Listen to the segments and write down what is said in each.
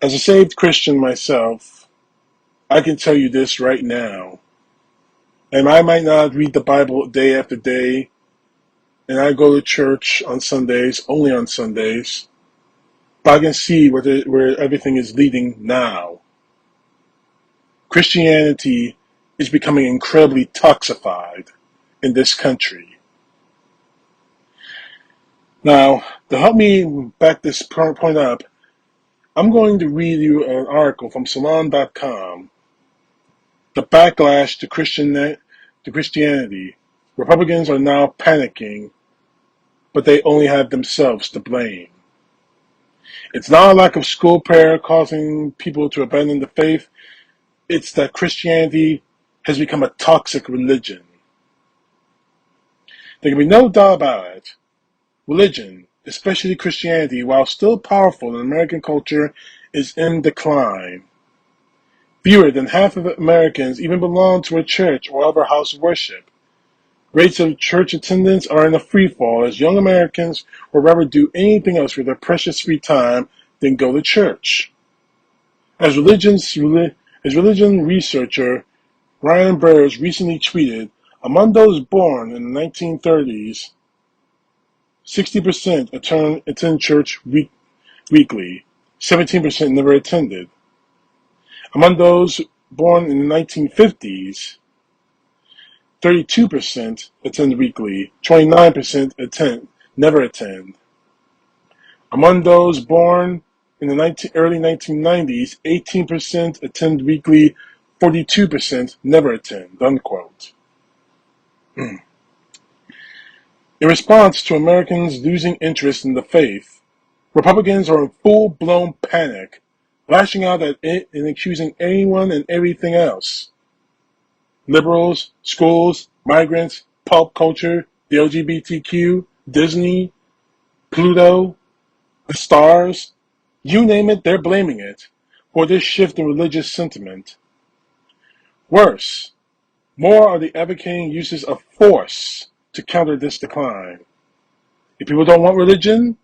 As a saved Christian myself, I can tell you this right now. And I might not read the Bible day after day, and I go to church on Sundays, only on Sundays, but I can see where everything is leading now. Christianity is becoming incredibly toxified in this country. Now, to help me back this point up, I'm going to read you an article from Salon.com, The Backlash to Christianity. Republicans are now panicking, but they only have themselves to blame. It's not a lack of school prayer causing people to abandon the faith. It's that Christianity has become a toxic religion. There can be no doubt about it. Religion, especially Christianity, while still powerful in American culture, is in decline. Fewer than half of Americans even belong to a church or other house of worship. Rates of church attendance are in a freefall as young Americans would rather do anything else with their precious free time than go to church. As religion researcher Ryan Burrs recently tweeted, among those born in the 1930s, 60% attend church weekly, 17% never attended. Among those born in the 1950s, 32% attend weekly, 29% never attend. Among those born in the early 1990s, 18% attend weekly, 42% never attend, unquote. In response to Americans losing interest in the faith, Republicans are in full-blown panic, lashing out at it and accusing anyone and everything else. Liberals, schools, migrants, pop culture, the LGBTQ, Disney, Pluto, the stars, you name it, they're blaming it for this shift in religious sentiment. Worse, more are the advocating uses of force to counter this decline. If people don't want religion,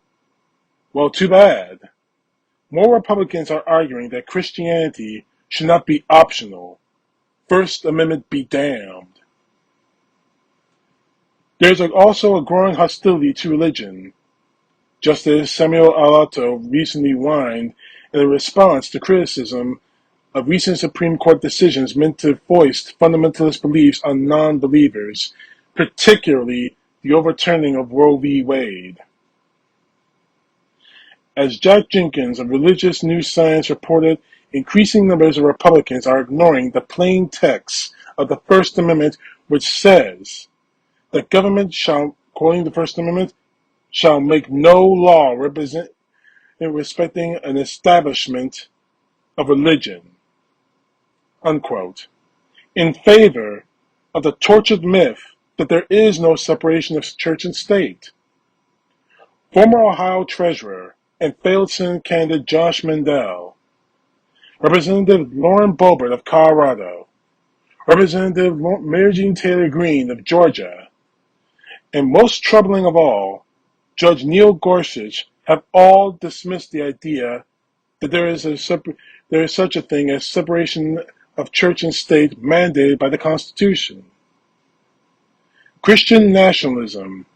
well, too bad. More Republicans are arguing that Christianity should not be optional. First Amendment be damned. There's also a growing hostility to religion. Justice Samuel Alito recently whined in a response to criticism of recent Supreme Court decisions meant to foist fundamentalist beliefs on non-believers, particularly the overturning of Roe v. Wade. As Jack Jenkins of Religious News Science reported, increasing numbers of Republicans are ignoring the plain text of the First Amendment, which says that government shall, quoting the First Amendment, shall make no law respecting an establishment of religion, unquote, in favor of the tortured myth that there is no separation of church and state. Former Ohio Treasurer and failed Senate candidate Josh Mandel, Representative Lauren Boebert of Colorado, Representative Mary Jean Taylor Greene of Georgia, and most troubling of all, Judge Neil Gorsuch have all dismissed the idea that there is such a thing as separation of church and state mandated by the Constitution. Christian nationalism,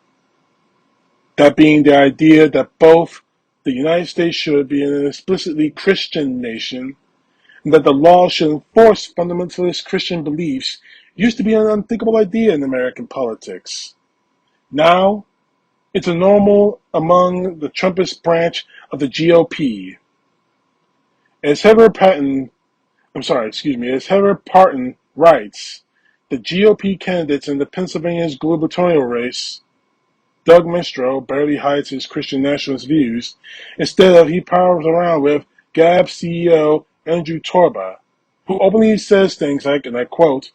that being the idea that both the United States should be an explicitly Christian nation and that the law should enforce fundamentalist Christian beliefs, used to be an unthinkable idea in American politics. Now, it's a normal among the Trumpist branch of the GOP. As Heather Parton writes, the GOP candidates in the Pennsylvania's gubernatorial race, Doug Maestro barely hides his Christian nationalist views. Instead, he powers around with Gab CEO Andrew Torba, who openly says things like, and I quote,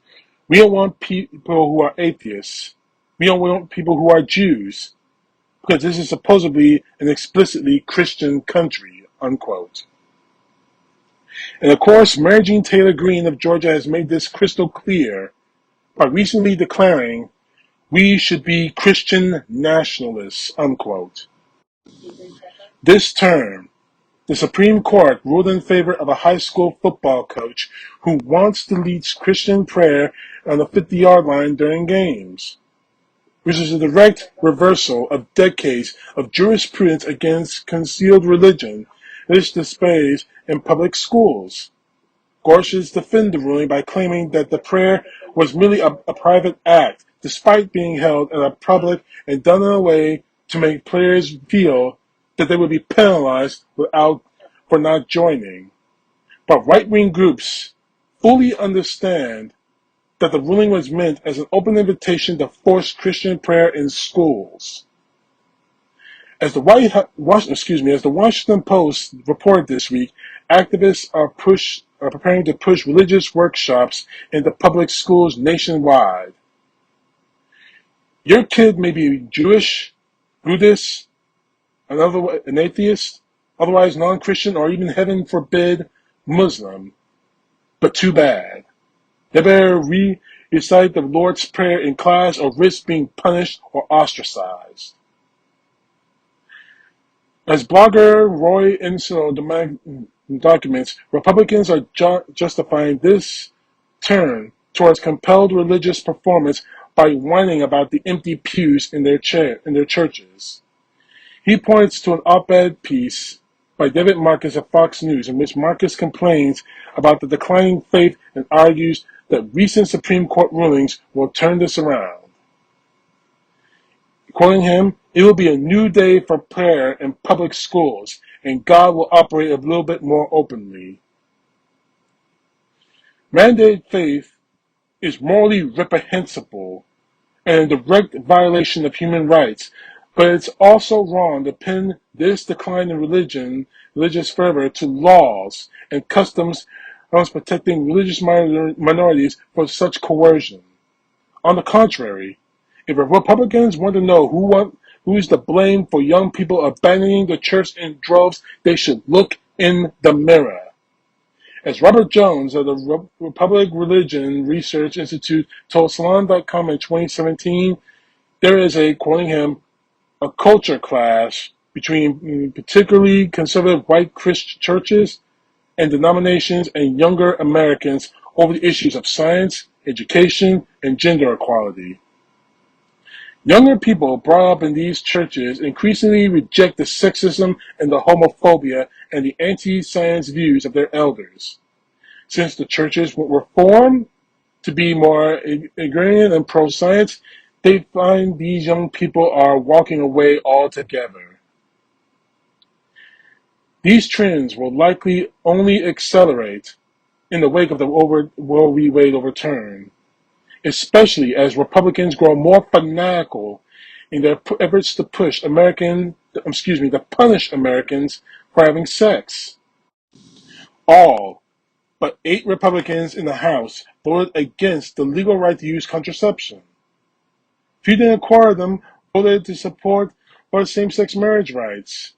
"We don't want people who are atheists. We don't want people who are Jews, because this is supposedly an explicitly Christian country," unquote. And of course, Mary Jean Taylor Greene of Georgia has made this crystal clear by recently declaring, "We should be Christian nationalists," unquote. This term The Supreme Court ruled in favor of a high school football coach who wants to lead Christian prayer on the 50-yard line during games, which is a direct reversal of decades of jurisprudence against concealed religion which displays in public schools. Gorsuch defended the ruling by claiming that the prayer was merely a private act, despite being held in a public and done in a way to make players feel that they would be penalized for not joining. But right-wing groups fully understand that the ruling was meant as an open invitation to force Christian prayer in schools. As the Washington Post reported this week, activists are preparing to push religious workshops into public schools nationwide. Your kid may be Jewish, Buddhist, an atheist, otherwise non-Christian, or even, heaven forbid, Muslim. But too bad. They better recite the Lord's Prayer in class or risk being punished or ostracized. As blogger Roy Insulo documents, Republicans are justifying this turn towards compelled religious performance by whining about the empty pews in their churches. He points to an op-ed piece by David Marcus of Fox News in which Marcus complains about the declining faith and argues that recent Supreme Court rulings will turn this around. Quoting him, "It will be a new day for prayer in public schools, and God will operate a little bit more openly." Mandated faith is morally reprehensible and a direct violation of human rights, but it's also wrong to pin this decline in religious fervor to laws and customs protecting religious minorities for such coercion. On the contrary, if Republicans want to know who is to blame for young people abandoning the church in droves, they should look in the mirror. As Robert Jones of the Republic Religion Research Institute told Salon.com in 2017, there is quoting him, a culture clash between particularly conservative white Christian churches and denominations and younger Americans over the issues of science, education, and gender equality. Younger people brought up in these churches increasingly reject the sexism and the homophobia and the anti-science views of their elders. Since the churches were formed to be more agrarian and pro-science, they find these young people are walking away altogether. These trends will likely only accelerate in the wake of the Roe v. Wade overturn, especially as Republicans grow more fanatical in their efforts to punish Americans for having sex. All but 8 Republicans in the House voted against the legal right to use contraception. Few didn't acquire them voted to support same-sex marriage rights.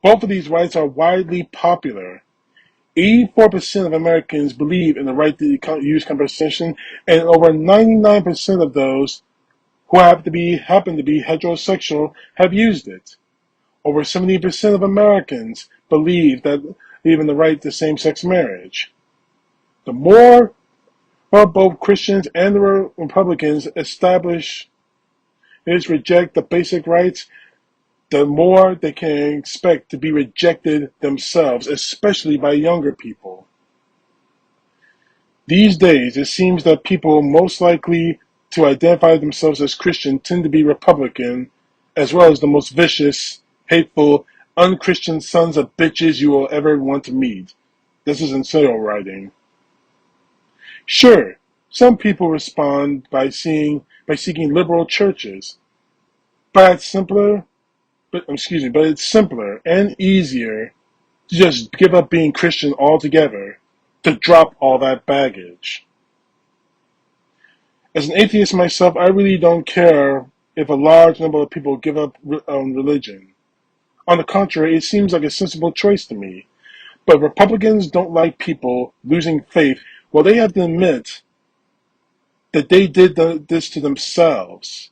Both of these rights are widely popular. 84% of Americans believe in the right to use contraception, and over 99% of those who happen to be heterosexual have used it. Over 70% of Americans believe in the right to same-sex marriage. The more both Christians and the Republicans reject the basic rights, the more they can expect to be rejected themselves, especially by younger people. These days, it seems that people most likely to identify themselves as Christian tend to be Republican, as well as the most vicious, hateful, unchristian sons of bitches you will ever want to meet. This is Insulo writing. Sure, some people respond by seeking liberal churches, but it's simpler and easier to just give up being Christian altogether, to drop all that baggage. As an atheist myself, I really don't care if a large number of people give up religion. On the contrary, it seems like a sensible choice to me. But Republicans don't like people losing faith. Well, they have to admit that they did this to themselves.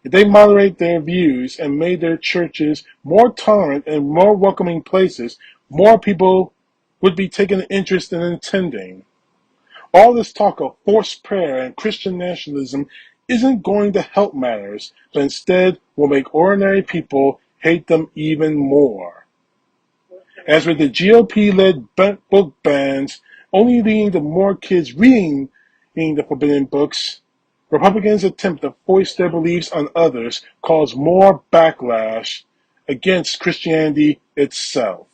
If they moderate their views and made their churches more tolerant and more welcoming places, more people would be taking an interest in attending. All this talk of forced prayer and Christian nationalism isn't going to help matters, but instead will make ordinary people hate them even more. As with the GOP-led book bans only leading to more kids reading the forbidden books, Republicans' attempt to foist their beliefs on others cause more backlash against Christianity itself.